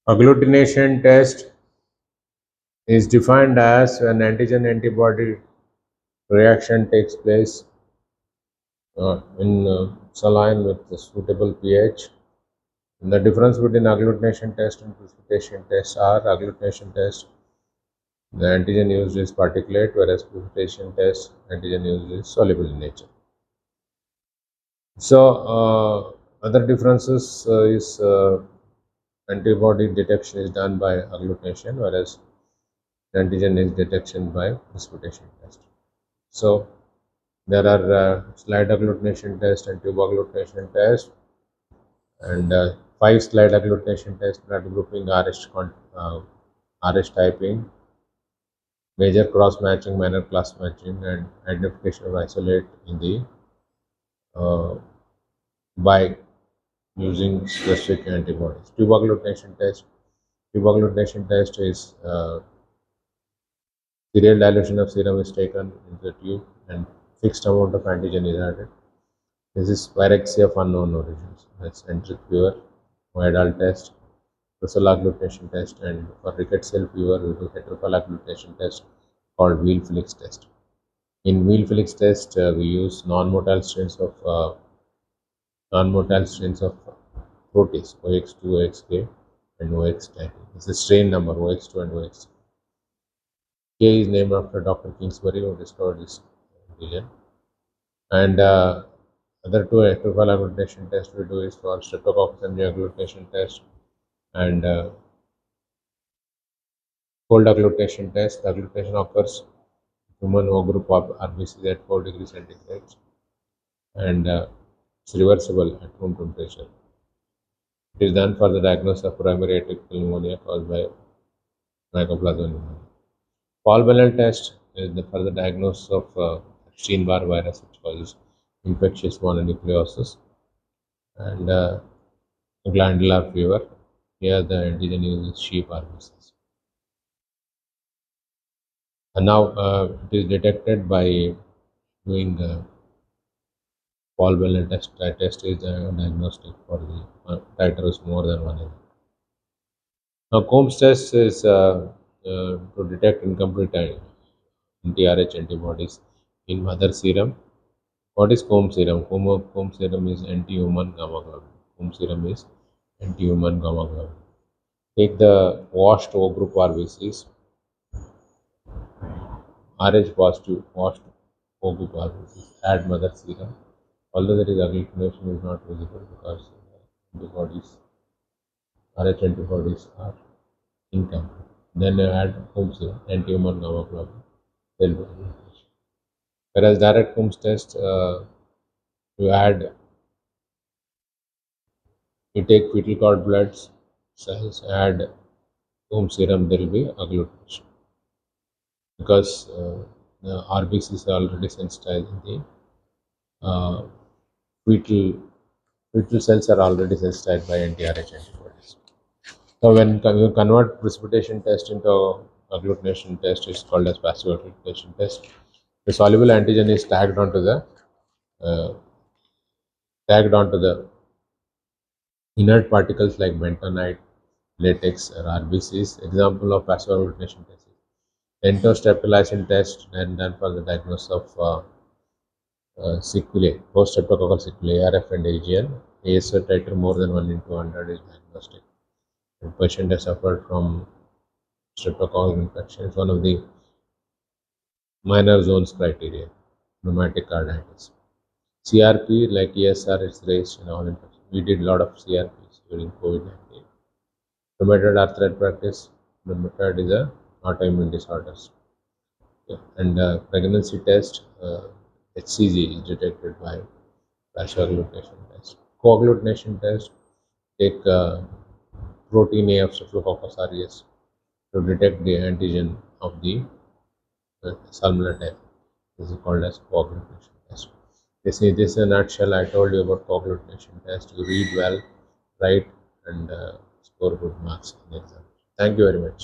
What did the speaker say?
Agglutination test is defined as an antigen-antibody reaction takes place in saline with a suitable pH. And the difference between agglutination test and precipitation test are agglutination test, the antigen used is particulate, whereas precipitation test, antigen used is soluble in nature. So, other differences is antibody detection is done by agglutination, whereas antigen is detection by precipitation test. So, there are slide agglutination test and tube agglutination test, and 5 slide agglutination test, blood grouping, RH typing, major cross matching, minor class matching, and identification of isolate in the by using specific antibodies. Tube agglutination test. Tube agglutination test is serial dilution of serum is taken into the tube and fixed amount of antigen is added. This is pyrexia of unknown origins. That's centrifugal Vidal test, Russell agglutination test, and for rickets cell fever, we do heterophile agglutination test called wheel Felix test. In wheel Felix test, we use non-motile strains of protease OX2, OXK, and OX10. It's the strain number OX2 and OX. K is named after Dr. Kingsbury, who discovered this antigen. And other two heterophile agglutination tests we do is for Streptococcus and agglutination test and cold agglutination test. The agglutination occurs human O group of RBCs at 4 degrees centigrade and it's reversible at room temperature. It is done for the diagnosis of primary atypical pneumonia caused by mycoplasma pneumonia. Paul Bennell test is for the diagnosis of Epstein-Barr virus, which causes infectious mononucleosis, and glandular fever. Here the antigen uses sheep RBCs. And now it is detected by doing Paul Bennell test. That test is diagnostic for the titer is more than 1 ml. Now Combs test is to detect incomplete anti-RH antibodies in mother serum. What is Combs serum? Combs serum is anti-human gamma globin. Combs serum is anti-human gamma globin. Take the washed O group RBCs, RH positive washed O group RBCs, add mother serum. Although there is agglutination is not visible because antibodies, RH antibodies are incomplete. Then add Combs serum, anti-human gamma globin. There will be agglutination. Whereas direct Combs test, you take fetal cord blood cells, add Combs serum, there will be agglutination because the RBCs are already sensitized in the fetal cells are already sensitized by anti-RH antibodies. So when you convert precipitation test into agglutination test, it's called as passive agglutination test. The soluble antigen is uh, tagged onto the inert particles like bentonite, latex, or RBCs. Example of passive agglutination test is entostreptolysin test and done for the diagnosis of sequelae, post-streptococcal sequelae, ARF and AGN. ASO titer more than 1 in 200 is diagnostic. The patient has suffered from streptococcal infection. It's one of the minor zones criteria, pneumatic carditis. CRP like ESR is raised in all infections. We did a lot of CRPs during COVID-19. Rheumatoid arthritis. Rheumatoid is a autoimmune disorders. Yeah. And pregnancy test, HCG is detected by passive agglutination test. Co-agglutination test, take protein A of Staphylococcus aureus to detect the antigen of the salmonella type. This is called as co-agglutination test. This is a nutshell. I told you about co-agglutination test. You read well, write, and score good marks in the exam. Thank you very much.